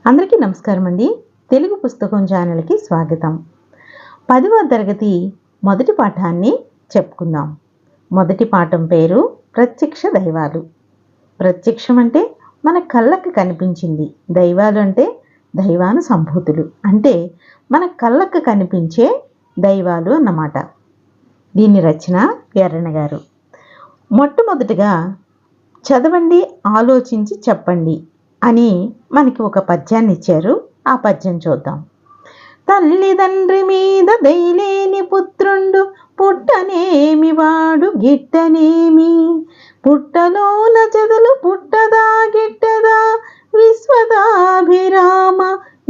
అందరికీ నమస్కారం అండి. తెలుగు పుస్తకం ఛానల్కి స్వాగతం. 10వ తరగతి మొదటి పాఠాన్ని చెప్పుకుందాం. మొదటి పాఠం పేరు ప్రత్యక్ష దైవాలు. ప్రత్యక్షం అంటే మన కళ్ళకి కనిపించింది, దైవాలు అంటే దైవాను సంభూతులు, అంటే మన కళ్ళకు కనిపించే దైవాలు అన్నమాట. దీని రచన ఎర్రన గారు. మొట్టమొదటిగా చదవండి, ఆలోచించి చెప్పండి అని మనకి ఒక పద్యాన్ని ఇచ్చారు. ఆ పద్యం చూద్దాం. తల్లిదండ్రి మీద దయలేని పుత్రుండు పుట్టనేమి వాడు గిట్టనేమి, పుట్టలోన చెదలు పుట్టదా గిట్టదా, విశ్వదాభిరామ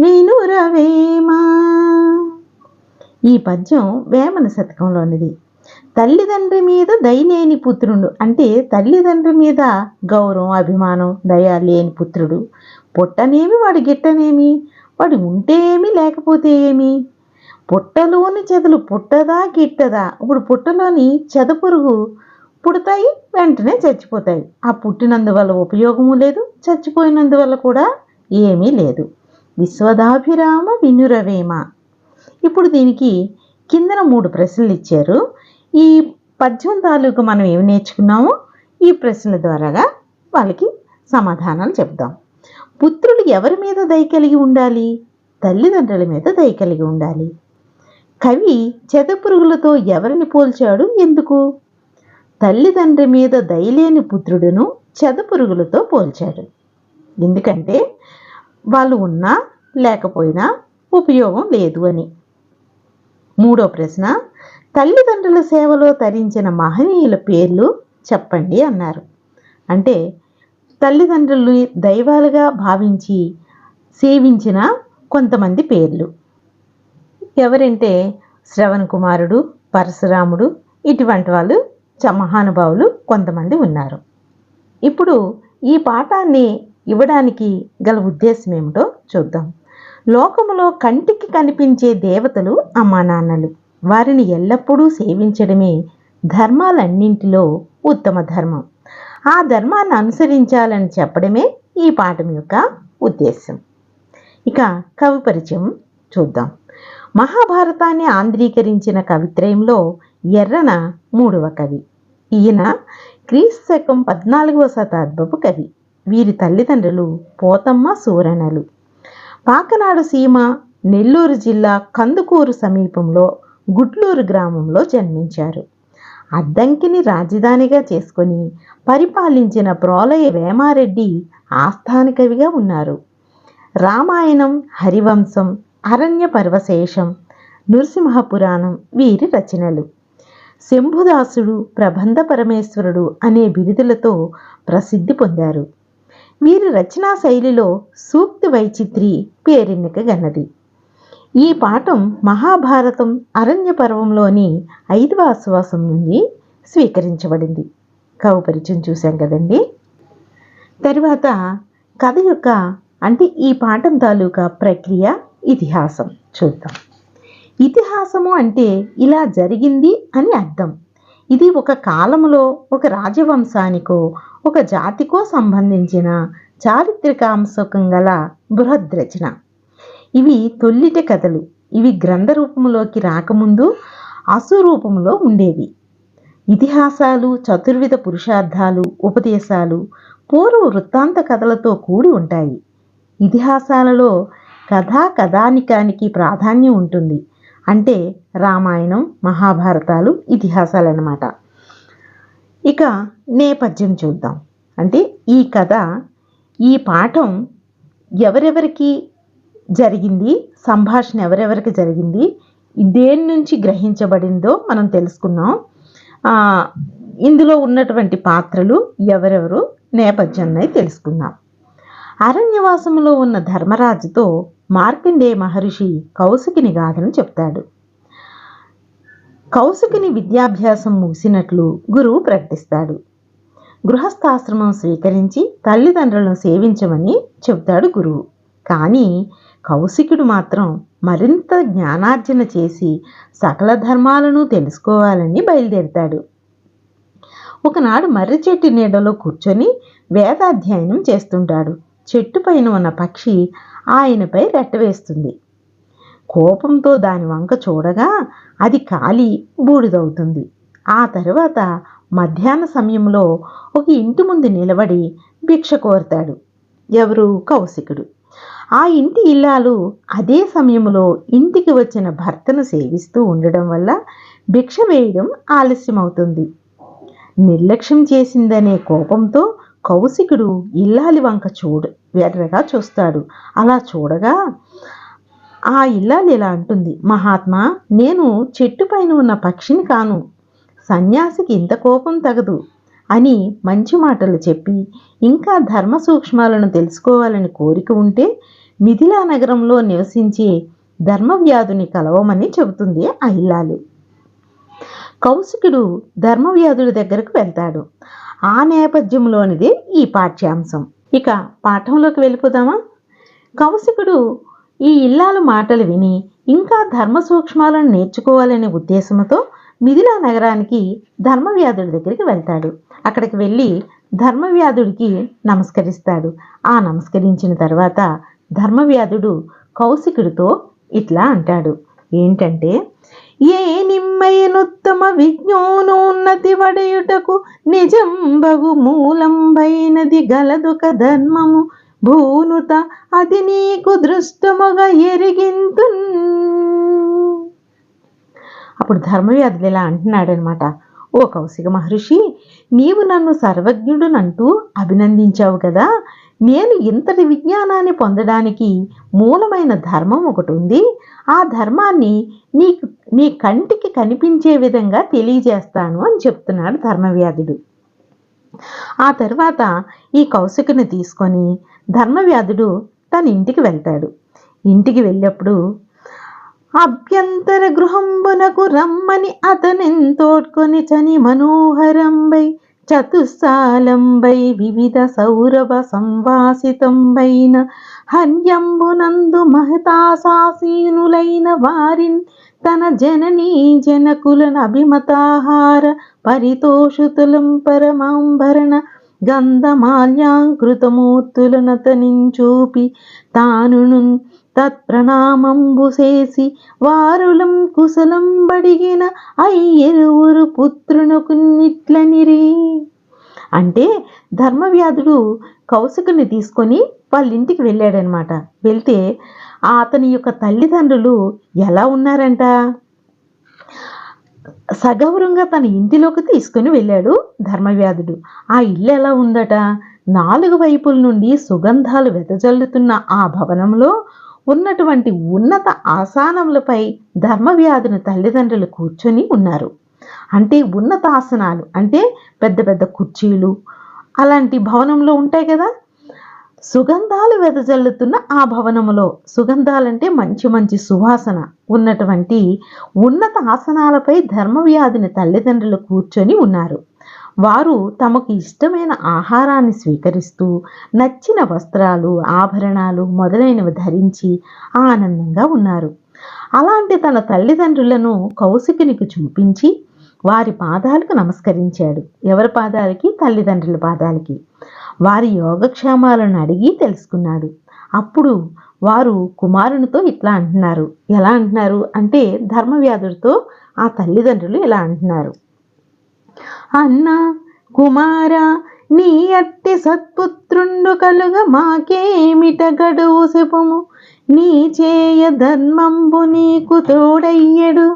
వినురవేమా. ఈ పద్యం వేమన శతకంలోనిది. తల్లిదండ్రి మీద దయలేని పుత్రుడు అంటే తల్లిదండ్రి మీద గౌరవం, అభిమానం, దయ లేని పుత్రుడు. పుట్టనేమి వాడు గిట్టనేమి, వాడు ఉంటే ఏమి లేకపోతే ఏమి. పుట్టలోని చెదలు పుట్టదా గిట్టదా. ఇప్పుడు పుట్టలోని చెదపురుగు పుడతాయి, వెంటనే చచ్చిపోతాయి. ఆ పుట్టినందువల్ల ఉపయోగము లేదు, చచ్చిపోయినందువల్ల కూడా ఏమీ లేదు. విశ్వదాభిరామ వినురవేమ. ఇప్పుడు దీనికి కిందన 3 ప్రశ్నలు ఇచ్చారు. ఈ పద్యం తాలూకు మనం ఏమి నేర్చుకున్నామో ఈ ప్రశ్నల ద్వారాగా వాళ్ళకి సమాధానాలు చెప్దాం. పుత్రుడు ఎవరి మీద దయ కలిగి ఉండాలి? తల్లిదండ్రుల మీద దయ కలిగి ఉండాలి. కవి చెదపురుగులతో ఎవరిని పోల్చాడు, ఎందుకు? తల్లిదండ్రి మీద దయలేని పుత్రుడును చెదపురుగులతో పోల్చాడు. ఎందుకంటే వాళ్ళు ఉన్నా లేకపోయినా ఉపయోగం లేదు అని. 3వ ప్రశ్న, తల్లిదండ్రుల సేవలో తరించిన మహనీయుల పేర్లు చెప్పండి అన్నారు. అంటే తల్లిదండ్రుల్ని దైవాలుగా భావించి సేవించిన కొంతమంది పేర్లు ఎవరంటే శ్రవణ కుమారుడు, పరశురాముడు, ఇటువంటి వాళ్ళు మహానుభావులు కొంతమంది ఉన్నారు. ఇప్పుడు ఈ పాఠాన్ని ఇవ్వడానికి గల ఉద్దేశం ఏమిటో చూద్దాం. లోకములో కంటికి కనిపించే దేవతలు అమ్మా నాన్నలు. వారిని ఎల్లప్పుడూ సేవించడమే ధర్మాలన్నింటిలో ఉత్తమ ధర్మం. ఆ ధర్మాన్ని అనుసరించాలని చెప్పడమే ఈ పాఠం యొక్క ఉద్దేశం. ఇక కవి పరిచయం చూద్దాం. మహాభారతాన్ని ఆంధ్రీకరించిన కవిత్రయంలో ఎర్రన 3వ కవి. ఈయన క్రీస్తు 14వ శతాబ్దపు కవి. వీరి తల్లిదండ్రులు పోతమ్మ, సూరనలు. పాకనాడు సీమ, నెల్లూరు జిల్లా కందుకూరు సమీపంలో గుట్లూరు గ్రామంలో జన్మించారు. అద్దంకిని రాజధానిగా చేసుకొని పరిపాలించిన ప్రోలయ వేమారెడ్డి ఆస్థాన కవిగా ఉన్నారు. రామాయణం, హరివంశం, అరణ్య పర్వశేషం, నృసింహ పురాణం వీరి రచనలు. శంభుదాసుడు, ప్రబంధ పరమేశ్వరుడు అనే బిరుదులతో ప్రసిద్ధి పొందారు. వీరి రచనా శైలిలో సూక్తి వైచిత్రి పేరెన్నికగన్నది. ఈ పాఠం మహాభారతం అరణ్య పర్వంలోని 5వ ఆశ్వాసం నుండి స్వీకరించబడింది. కవి పరిచయం చూశాం కదండి. తర్వాత కథ యొక్క అంటే ఈ పాఠం తాలూకా ప్రక్రియ, ఇతిహాసం చూద్దాం. ఇతిహాసము అంటే ఇలా జరిగింది అని అర్థం. ఇది ఒక కాలంలో ఒక రాజవంశానికో ఒక జాతికో సంబంధించిన చారిత్రకాంశకం గల బృహద్రచన. ఇవి తొల్లిటి కథలు. ఇవి గ్రంథ రూపంలోకి రాకముందు అసురూపంలో ఉండేవి. ఇతిహాసాలు చతుర్విధ పురుషార్థాలు, ఉపదేశాలు, పూర్వ వృత్తాంత కథలతో కూడి ఉంటాయి. ఇతిహాసాలలో కథానికానికి ప్రాధాన్యం ఉంటుంది. అంటే రామాయణం, మహాభారతాలు ఇతిహాసాలన్నమాట. ఇక నేపథ్యం చూద్దాం. అంటే ఈ కథ, ఈ పాఠం ఎవరెవరికి జరిగింది, సంభాషణ ఎవరెవరికి జరిగింది, దేని నుంచి గ్రహించబడిందో మనం తెలుసుకున్నాం. ఇందులో ఉన్నటువంటి పాత్రలు ఎవరెవరు, నేపథ్యాన్ని తెలుసుకుందాం. అరణ్యవాసంలో ఉన్న ధర్మరాజుతో మార్కండేయ మహర్షి కౌశికిని గాథను చెప్తాడు. కౌశికిని విద్యాభ్యాసం ముగిసినట్లు గురువు ప్రకటిస్తాడు. గృహస్థాశ్రమం స్వీకరించి తల్లిదండ్రులను సేవించమని చెబుతాడు గురువు. కానీ కౌశికుడు మాత్రం మరింత జ్ఞానార్జన చేసి సకల ధర్మాలను తెలుసుకోవాలని బయలుదేరుతాడు. ఒకనాడు మర్రి చెట్టు నీడలో కూర్చొని వేదాధ్యయనం చేస్తుంటాడు. చెట్టు పైన ఉన్న పక్షి ఆయనపై రెట్టవేస్తుంది. కోపంతో దాని వంక చూడగా అది కాలి బూడిదవుతుంది. ఆ తరువాత మధ్యాహ్న సమయంలో ఒక ఇంటి ముందు నిలబడి భిక్ష కోరతాడు. ఎవరు? కౌశికుడు. ఆ ఇంటి ఇల్లాలు అదే సమయంలో ఇంటికి వచ్చిన భర్తను సేవిస్తూ ఉండడం వల్ల భిక్ష వేయడం ఆలస్యమవుతుంది. నిర్లక్ష్యం చేసిందనే కోపంతో కౌశికుడు ఇల్లాలి వంక ఎర్రగా చూస్తాడు. అలా చూడగా ఆ ఇల్లాలి ఇలా అంటుంది, మహాత్మా, నేను చెట్టు పైన ఉన్న పక్షిని కాను, సన్యాసికి ఇంత కోపం తగదు అని మంచి మాటలు చెప్పి ఇంకా ధర్మ సూక్ష్మాలను తెలుసుకోవాలని కోరిక ఉంటే మిథిలా నగరంలో నివసించే ధర్మవ్యాధుని కలవమని చెబుతుంది ఆ ఇల్లాలు. కౌశికుడు ధర్మవ్యాధుడి దగ్గరకు వెళ్తాడు. ఆ నేపథ్యంలోనిదే ఈ పాఠ్యాంశం. ఇక పాఠంలోకి వెళ్ళిపోదామా? కౌశికుడు ఈ ఇల్లాలు మాటలు విని ఇంకా ధర్మ సూక్ష్మాలను నేర్చుకోవాలనే ఉద్దేశంతో మిథిలా నగరానికి ధర్మవ్యాధుడి దగ్గరికి వెళ్తాడు. అక్కడికి వెళ్ళి ధర్మవ్యాధుడికి నమస్కరిస్తాడు. ఆ నమస్కరించిన తర్వాత ధర్మవ్యాధుడు కౌశికుడితో ఇట్లా అంటాడు. ఏంటంటే, ఏ నిమ్మయనుత్తమ విజ్ఞానోన్నతి వడయుటకు నిజంబగు మూలంబైనది గలదుక ధర్మము భూనుత అది నీకు దృష్టముగా ఎరిగింతున్. అప్పుడు ధర్మవ్యాధుడు ఇలా అంటున్నాడనమాట, ఓ కౌశిక మహర్షి, నీవు నన్ను సర్వజ్ఞుడునంటూ అభినందించావు కదా, నేను ఇంతటి విజ్ఞానాన్ని పొందడానికి మూలమైన ధర్మం ఒకటి ఉంది. ఆ ధర్మాన్ని నీ కంటికి కనిపించే విధంగా తెలియజేస్తాను అని చెప్తున్నాడు ధర్మవ్యాధుడు. ఆ తర్వాత ఈ కౌశికుని తీసుకొని ధర్మవ్యాధుడు తన ఇంటికి వెళ్తాడు. ఇంటికి వెళ్ళినప్పుడు అభ్యంతర గృహంబునకు రమ్మని అతనెంతోడ్కొని చని మనోహరంబై చతుస్సాలంబై వివిధ సౌరభ సంవాసితంబైన హన్యంబునందు మహతాసాసీనులైన వారిన్ తన జననీ జనకులను అభిమతాహార పరితోషుతులం పరమాంభరణ గంధమాల్యాంకృతమూర్తులనతనించూపి తానును తత్ప్రణామంబు చేసి వారులం కుశలం బడిగిన అయ్యరువురు పుత్రునకు నిట్లనిరి. అంటే ధర్మవ్యాధుడు కౌశికుని తీసుకొని వాళ్ళ ఇంటికి వెళ్ళాడనమాట. వెళ్తే అతని యొక్క తల్లిదండ్రులు ఎలా ఉన్నారంట, సగౌరవంగా తన ఇంటిలోకి తీసుకుని వెళ్ళాడు ధర్మవ్యాధుడు. ఆ ఇల్లు ఎలా ఉందట, 4 వైపుల నుండి సుగంధాలు వెదజల్లుతున్న ఆ భవనంలో ఉన్నటువంటి ఉన్నత ఆసనములపై ధర్మవ్యాధుని తల్లిదండ్రులు కూర్చొని ఉన్నారు. అంటే ఉన్నత ఆసనాలు అంటే పెద్ద పెద్ద కుర్చీలు అలాంటి భవనంలో ఉంటాయి కదా. సుగంధాలు వెదజల్లుతున్న ఆ భవనములో, సుగంధాలంటే మంచి మంచి సువాసన ఉన్నటువంటి ఉన్నత ఆసనాలపై ధర్మవ్యాధుని తల్లిదండ్రులు కూర్చొని ఉన్నారు. వారు తమకు ఇష్టమైన ఆహారాన్ని స్వీకరిస్తూ నచ్చిన వస్త్రాలు, ఆభరణాలు మొదలైనవి ధరించి ఆనందంగా ఉన్నారు. అలాంటి తన తల్లిదండ్రులను కౌశికునికి చూపించి వారి పాదాలకు నమస్కరించాడు. ఎవరి పాదాలకి? తల్లిదండ్రుల పాదాలకి. వారి యోగక్షేమాలను అడిగి తెలుసుకున్నాడు. అప్పుడు వారు కుమారునితో ఇట్లా అంటున్నారు. ఎలా అంటున్నారు అంటే, ధర్మవ్యాధుడితో ఆ తల్లిదండ్రులు ఇలా అంటున్నారు, అన్నా కుమారా, నీ అట్టి సత్పుత్రుండు కలుగ మాకేమిట గడువు సెపుము, నీ చేయ ధర్మంబు నీకు తోడయ్యడు,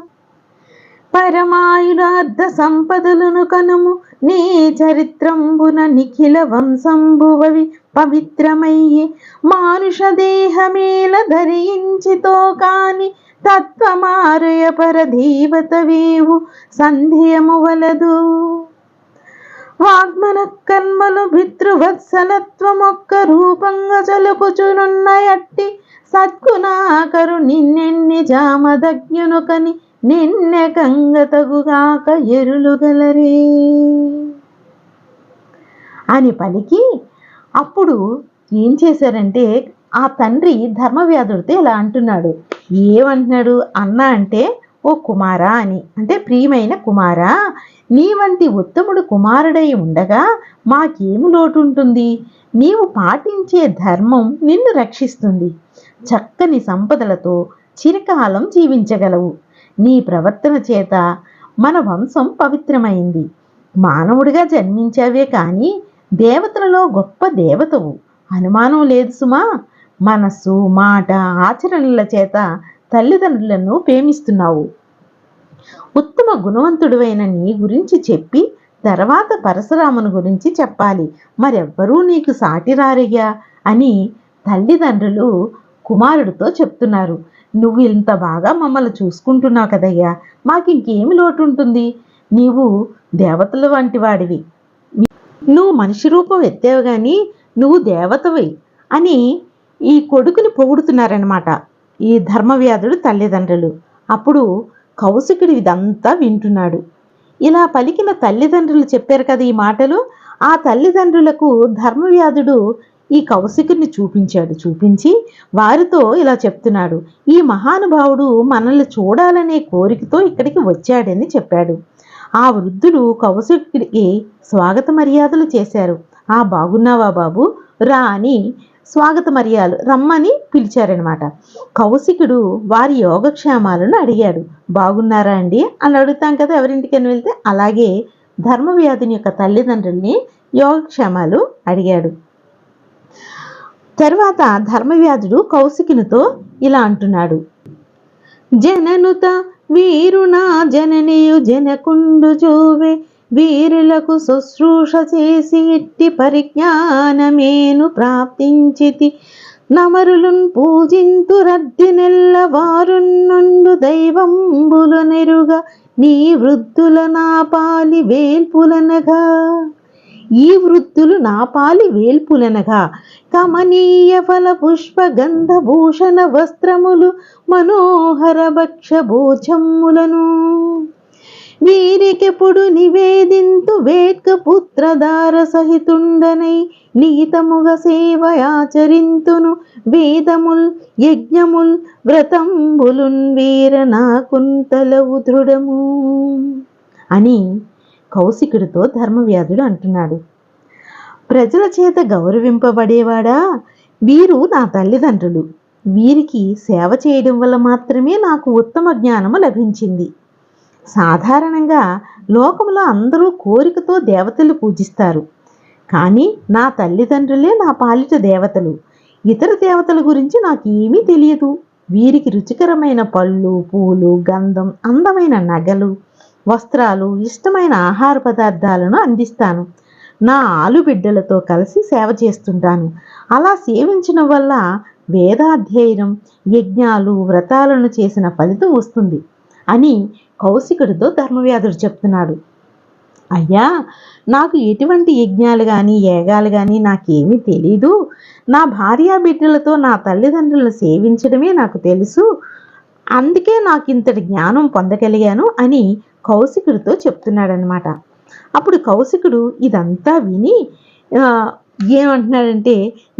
పరమాయురార్థ సంపదలను కనుము, నీ చరిత్రంబున నిఖిల వంశంబువవి పవిత్రమయ్యే, మానుష దేహమేల ధరించితో కాని తత్వమారయ పరదేవతవేవు సంధ్యము వలదు, వాగ్మన కర్మలు పితృవత్సలత్వమొక్క రూపంగా చలుపుచునున్న అట్టి సద్గుణాకరు నిన్నెన్ని జామదజ్ఞును కని నిన్నె కంగతగుగాక ఎరులుగలరే అని పలికి, అప్పుడు ఏం చేశారంటే ఆ తండ్రి ధర్మవ్యాధుడితో ఇలా అంటున్నాడు. ఏమంటున్నాడు? అన్న అంటే ఓ కుమారా అని, అంటే ప్రియమైన కుమారా, నీ వంటి ఉత్తముడు కుమారుడై ఉండగా మాకేమి లోటు ఉంటుంది? నీవు పాటించే ధర్మం నిన్ను రక్షిస్తుంది. చక్కని సంపదలతో చిరకాలం జీవించగలవు. నీ ప్రవర్తన చేత మన వంశం పవిత్రమైంది. మానవుడిగా జన్మించావే కానీ దేవతలలో గొప్ప దేవతవు, అనుమానం లేదు సుమా. మనస్సు, మాట, ఆచరణల చేత తల్లిదండ్రులను ప్రేమిస్తున్నావు. ఉత్తమ గుణవంతుడివైన నీ గురించి చెప్పి తర్వాత పరశురాముని గురించి చెప్పాలి, మరెవ్వరూ నీకు సాటి రారయ్యా అని తల్లిదండ్రులు కుమారుడితో చెప్తున్నారు. నువ్వు ఇంత బాగా మమ్మల్ని చూసుకుంటున్నావు కదయ్యా, మాకింకేమి లోటు ఉంటుంది? నీవు దేవతల వంటి వాడివి, నువ్వు మనిషి రూపం ఎత్తావు కానీ నువ్వు దేవతవి అని ఈ కొడుకుని పొగుడుతున్నారనమాట ఈ ధర్మవ్యాధుడు తల్లిదండ్రులు. అప్పుడు కౌశికుడు ఇదంతా వింటున్నాడు. ఇలా పలికిన తల్లిదండ్రులు చెప్పారు కదా ఈ మాటలు, ఆ తల్లిదండ్రులకు ధర్మవ్యాధుడు ఈ కౌశికుడిని చూపించి వారితో ఇలా చెప్తున్నాడు. ఈ మహానుభావుడు మనల్ని చూడాలనే కోరికతో ఇక్కడికి వచ్చాడని చెప్పాడు. ఆ వృద్ధులు కౌశికుడికి స్వాగత మర్యాదలు చేశారు. బాగున్నావా బాబు, రా అని స్వాగత మర్యాదలు రమ్మని పిలిచారనమాట. కౌశికుడు వారి యోగక్షేమాలను అడిగాడు. బాగున్నారా అండి అని అడుగుతాం కదా ఎవరింటికైనా వెళ్తే, అలాగే ధర్మవ్యాధుని యొక్క తల్లిదండ్రుల్ని యోగక్షేమాలు అడిగాడు. తర్వాత ధర్మవ్యాధుడు కౌశికునితో ఇలా అంటున్నాడు. జననుత వీరునా జననియు జనకుండు జోవే, వీరులకు శుశ్రూష చేసి ఇట్టి పరిజ్ఞానమేను ప్రాప్తించితి. నమరులున్ పూజింతు రద్ది నెల్ల వారున్నుండు దైవంబుల నెరుగ, నీ వృద్ధుల నాపాలి వేల్పులనగా. ఈ వృద్ధులు నాపాలి వేల్పులనగా కమనీయ ఫల పుష్ప గంధ భూషణ వస్త్రములు మనోహర భక్ష భోజములను వీరికెప్పుడు నివేదింతు వేట్క పుత్రధార సహితుండనై నీతముగ సేవయాచరింతును వేదముల్ యజ్ఞముల్ వ్రతంబులున్ వీర నాకుంతలవు దృఢము అని కౌశికుడితో ధర్మవ్యాధుడు అంటున్నాడు. ప్రజల చేత గౌరవింపబడేవాడా, వీరు నా తల్లిదండ్రులు. వీరికి సేవ చేయడం వల్ల మాత్రమే నాకు ఉత్తమ జ్ఞానము లభించింది. సాధారణంగా లోకంలో అందరూ కోరికతో దేవతలు పూజిస్తారు, కానీ నా తల్లిదండ్రులే నా పాలిట దేవతలు. ఇతర దేవతల గురించి నాకు ఏమీ తెలియదు. వీరికి రుచికరమైన పళ్ళు, పూలు, గంధం, అందమైన నగలు, వస్త్రాలు, ఇష్టమైన ఆహార పదార్థాలను అందిస్తాను. నా ఆలుబిడ్డలతో కలిసి సేవ చేస్తుంటాను. అలా సేవించడం వల్ల వేదాధ్యయనం, యజ్ఞాలు, వ్రతాలను చేసిన ఫలితం వస్తుంది అని కౌశికుడితో ధర్మవ్యాధుడు చెప్తున్నాడు. అయ్యా, నాకు ఎటువంటి యజ్ఞాలు కానీ యాగాలు కానీ నాకేమీ తెలీదు. నా భార్యా బిడ్డలతో నా తల్లిదండ్రులను సేవించడమే నాకు తెలుసు. అందుకే నాకు ఇంతటి జ్ఞానం పొందగలిగాను అని కౌశికుడితో చెప్తున్నాడనమాట. అప్పుడు కౌశికుడు ఇదంతా విని ఏమంటున్నాడంటే,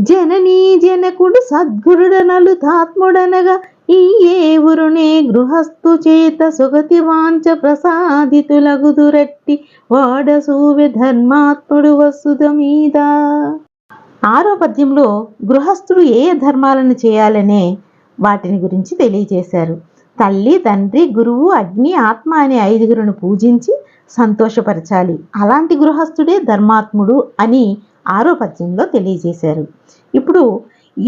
జననీ జనకుడు సద్గురుడనలు తాత్ముడనగా ఈ ఏవురునే గృహస్థు చేత సుగతి వాంచ ప్రసాదితులగుదురట్టి వాడసూవె ధర్మాత్ముడు వసుధ మీద. 6వ పద్యంలో గృహస్థుడు ఏ ధర్మాలను చేయాలనే వాటిని గురించి తెలియజేశారు. తల్లి, తండ్రి, గురువు, అగ్ని, ఆత్మ అనే 5గురును పూజించి సంతోషపరచాలి. అలాంటి గృహస్థుడే ధర్మాత్ముడు అని 6వ పద్యంలో తెలియజేశారు. ఇప్పుడు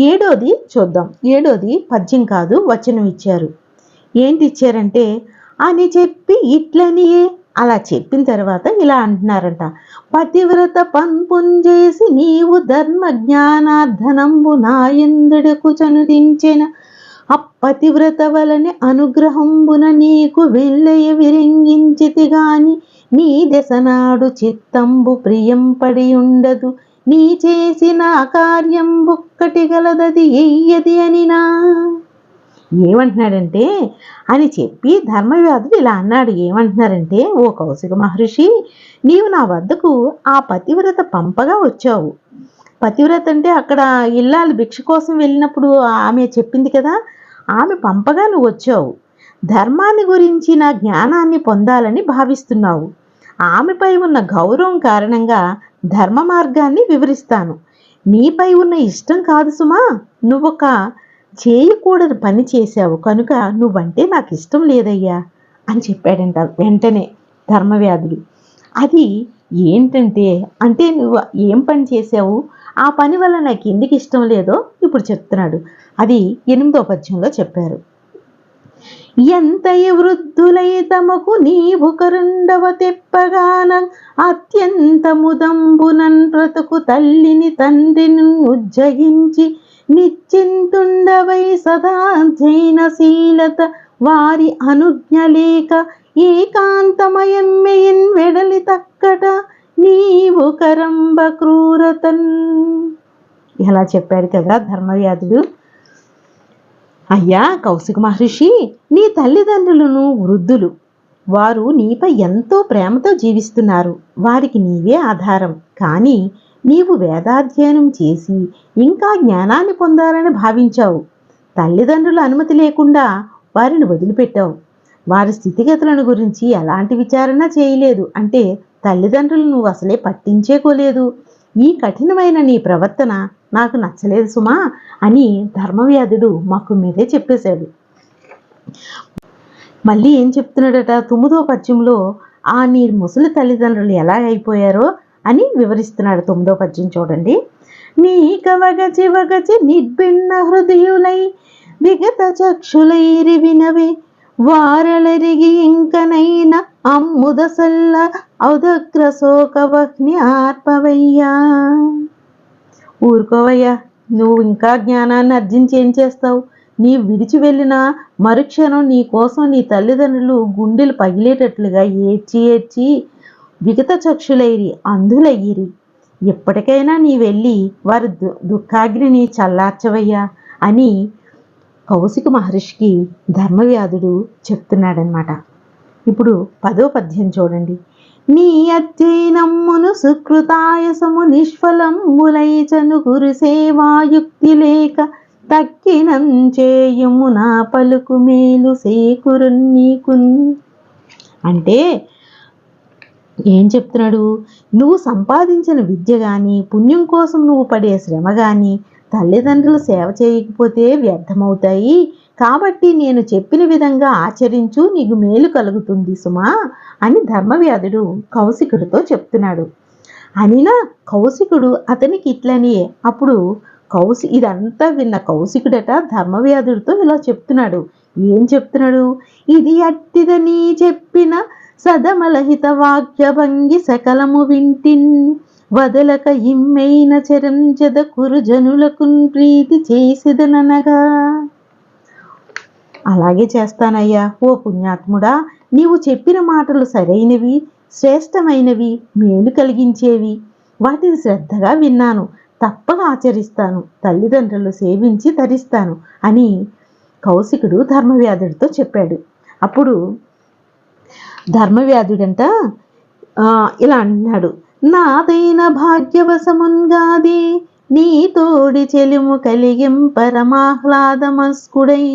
7వది చూద్దాం. 7వది పద్యం కాదు, వచనం ఇచ్చారు. ఏంటి ఇచ్చారంటే, అని చెప్పి ఇట్లనియే, అలా చెప్పిన తర్వాత ఇలా అంటున్నారంట. పతివ్రత పంపుంజేసి నీవు ధర్మ జ్ఞానార్థనంబు నాయందుడకు చనుదించెన, అప్పతివ్రత వలని అనుగ్రహంబున నీకు వెళ్ళయ విరింగించితి గాని నీ దశనాడు చిత్తంబు ప్రియం పడి ఉండదు, నీ చేసిన కార్యం బుక్కటి గలదది ఎయ్యది అనినా. ఏమంటున్నాడంటే అని చెప్పి ధర్మవ్యాధుడు ఇలా అన్నాడు. ఏమంటున్నారంటే, ఓ కౌశిక మహర్షి, నీవు నా వద్దకు ఆ పతివ్రత పంపగా వచ్చావు. పతివ్రత అంటే అక్కడ ఇల్లాలు భిక్ష కోసం వెళ్ళినప్పుడు ఆమె చెప్పింది కదా, ఆమె పంపగా నువ్వు వచ్చావు. ధర్మాన్ని గురించిన జ్ఞానాన్ని పొందాలని భావిస్తున్నావు. ఆమెపై ఉన్న గౌరవం కారణంగా ధర్మ మార్గాన్ని వివరిస్తాను. నీపై ఉన్న ఇష్టం కాదు సుమా, నువ్వొక చేయకూడని పని చేశావు కనుక నువ్వంటే నాకు ఇష్టం లేదయ్యా అని చెప్పాడంట వెంటనే ధర్మవ్యాధుడు. అది ఏంటంటే, అంటే నువ్వు ఏం పని చేశావు, ఆ పని వల్ల నాకు ఎందుకు ఇష్టం లేదో ఇప్పుడు చెప్తున్నాడు. అది 8వ పద్యంలో చెప్పారు. ఎంతయ వృద్ధులై తమకు నీవు కరుండవ తెప్పగాన అత్యంత ముదంబునన్ బ్రతుకు తల్లిని తండ్రిని ఉజ్జగించి నిశ్చింతుండవై సదా జైనశీలత వారి అనుజ్ఞ లేక ఏకాంతమయమ్మెయిన్ వెడలి తక్కట నీవు కరంబ క్రూరతన్. ఇలా చెప్పాడు కదా ధర్మవ్యాధుడు. అయ్యా కౌశిక మహర్షి, నీ తల్లిదండ్రులను వృద్ధులు, వారు నీపై ఎంతో ప్రేమతో జీవిస్తున్నారు, వారికి నీవే ఆధారం. కానీ నీవు వేదాధ్యయనం చేసి ఇంకా జ్ఞానాన్ని పొందాలని భావించావు. తల్లిదండ్రుల అనుమతి లేకుండా వారిని వదిలిపెట్టావు. వారి స్థితిగతులను గురించి ఎలాంటి విచారణ చేయలేదు. అంటే తల్లిదండ్రులు నువ్వు అసలే పట్టించేకోలేదు. ఈ కఠినమైన నీ ప్రవర్తన నాకు నచ్చలేదు సుమా అని ధర్మవ్యాధుడు మాకు మీదే చెప్పేశాడు. మళ్ళీ ఏం చెప్తున్నాడట 9వ పద్యంలో, ఆ నీ ముసలి తల్లిదండ్రులు ఎలా అయిపోయారో అని వివరిస్తున్నాడు. 9వ పద్యం చూడండి. నీకవగచి వగచి నిర్భిన్న హృదయులై విగత చక్షులైరి వినవి వారలరిగి ఇంకనైన అమ్ముదసల్ల ఔదగ్ర శోకవహ్ని ఆర్పవయ్యా. ఊరుకోవయ్యా, నువ్వు ఇంకా జ్ఞానాన్ని అర్జించి ఏం చేస్తావు? నీ విడిచి వెళ్ళిన మరుక్షణం నీ కోసం నీ తల్లిదండ్రులు గుండెలు పగిలేటట్లుగా ఏడ్చి ఏడ్చి విగత చక్షులైరి అంధులయ్యిరి. ఎప్పటికైనా నీ వెళ్ళి వారి దుఃఖాగ్నిని చల్లార్చవయ్యా అని కౌశిక మహర్షికి ధర్మవ్యాధుడు చెప్తున్నాడనమాట. ఇప్పుడు 10వ పద్యం చూడండి. నీ అధ్యయనమ్మును సుకృతాయసము నిష్ఫలంబులై చను గురు సేవాయుక్తి లేక తక్కినం చేయుము నా పలుకు మేలు సేకురున్ నీకున్. అంటే ఏం చెప్తున్నాడు? నువ్వు సంపాదించిన విద్య కానీ పుణ్యం కోసం నువ్వు పడే శ్రమ కానీ తల్లిదండ్రులు సేవ చేయకపోతే వ్యర్థమవుతాయి. కాబట్టి నేను చెప్పిన విధంగా ఆచరించు, నీకు మేలు కలుగుతుంది సుమా అని ధర్మవ్యాధుడు కౌశికుడితో చెప్తున్నాడు. అనినా కౌశికుడు అతనికి ఇట్లనే. అప్పుడు ఇదంతా విన్న కౌశికుడట ధర్మవ్యాధుడితో ఇలా చెప్తున్నాడు. ఏం చెప్తున్నాడు? ఇది అట్టిదని చెప్పిన సదమలహిత వాక్య భంగి సకలము వింటిన్ వదలక ఇమ్మైన చరంజద కురు జనులకు ప్రీతి చేసిదననగా. అలాగే చేస్తానయ్యా ఓ పుణ్యాత్ముడా, నీవు చెప్పిన మాటలు సరైనవి, శ్రేష్టమైనవి, మేలు కలిగించేవి. వాటిని శ్రద్ధగా విన్నాను, తప్పక ఆచరిస్తాను, తల్లిదండ్రులు సేవించి తరిస్తాను అని కౌశికుడు ధర్మవ్యాధుడితో చెప్పాడు. అప్పుడు ధర్మవ్యాధుడంట ఇలా అన్నాడు. నాదైన భాగ్యవశమున్గాది నీ తోడి చెలుము కలిగిం పరమాహ్లాదమస్కుడై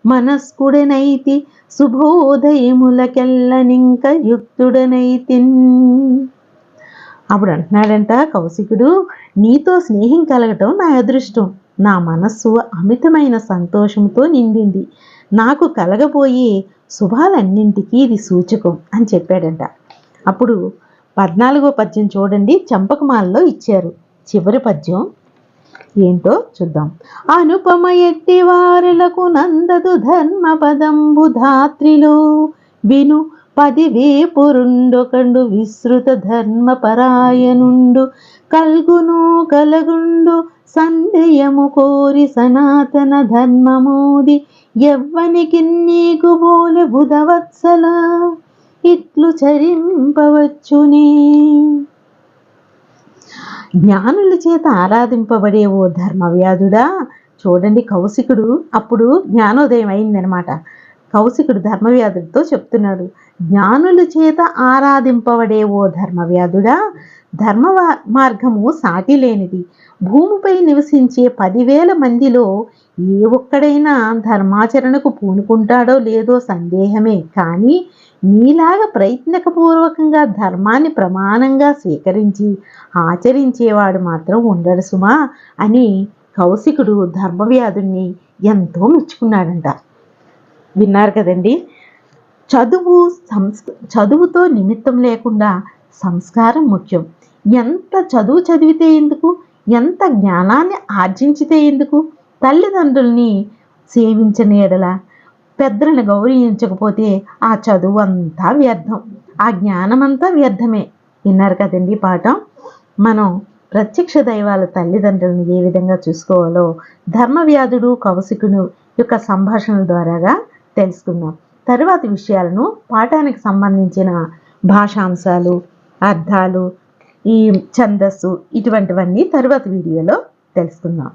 మనస్కుడనైతి శుభోదయములకెల్లనింక యుక్తుడనైతిన్. అప్పుడు అంటున్నాడంట కౌశికుడు, నీతో స్నేహం కలగటం నా అదృష్టం. నా మనస్సు అమితమైన సంతోషంతో నిండింది. నాకు కలగబోయే శుభాలన్నింటికీ ఇది సూచకం అని చెప్పాడంట. అప్పుడు 14వ పద్యం చూడండి, చంపకమాలలో ఇచ్చారు. చివరి పద్యం ఏంటో చూద్దాం. అనుపమ ఎట్టి వారులకు నందదు ధర్మ పదంబు ధాత్రిలో విను 10 వేపురుండొకండు విస్తృత ధర్మ పరాయనుండు కల్గును కలగుండు సందేయము కోరి సనాతన ధర్మమోది ఎవ్వనికి నీకు బోలె బుధవత్సల ఇట్లు చరింపవచ్చునే. జ్ఞానుల చేత ఆరాధింపబడే ఓ ధర్మవ్యాధుడా, చూడండి కౌశికుడు అప్పుడు జ్ఞానోదయం అయిందనమాట. కౌశికుడు ధర్మవ్యాధుడితో చెప్తున్నాడు. జ్ఞానుల చేత ఆరాధింపబడే ఓ ధర్మవ్యాధుడా, ధర్మ మార్గము సాటి లేనిది. భూమిపై నివసించే 10,000 మందిలో ఏ ఒక్కడైనా ధర్మాచరణకు పూనుకుంటాడో లేదో సందేహమే. కానీ నీలాగా ప్రయత్నపూర్వకంగా ధర్మాన్ని ప్రమాణంగా స్వీకరించి ఆచరించేవాడు మాత్రం ఉండడు సుమా అని కౌశికుడు ధర్మవ్యాధుణ్ణి ఎంతో మెచ్చుకున్నాడంట. విన్నారు కదండి. చదువుతో నిమిత్తం లేకుండా సంస్కారం ముఖ్యం. ఎంత చదువు చదివితే ఎందుకు, ఎంత జ్ఞానాన్ని ఆర్జించితే ఎందుకు? తల్లిదండ్రుల్ని సేవించని ఎడల, పెద్దలను గౌరవించకపోతే ఆ చదువు అంతా వ్యర్థం, ఆ జ్ఞానమంతా వ్యర్థమే. విన్నారు కదండి పాఠం. మనం ప్రత్యక్ష దైవాల తల్లిదండ్రులను ఏ విధంగా చూసుకోవాలో ధర్మవ్యాధుడు కౌశికుడు యొక్క సంభాషణల ద్వారాగా తెలుసుకుందాం. తరువాతి విషయాలను పాఠానికి సంబంధించిన భాషాంశాలు, అర్థాలు, ఈ ఛందస్సు ఇటువంటివన్నీ తరువాతి వీడియోలో తెలుసుకుందాం.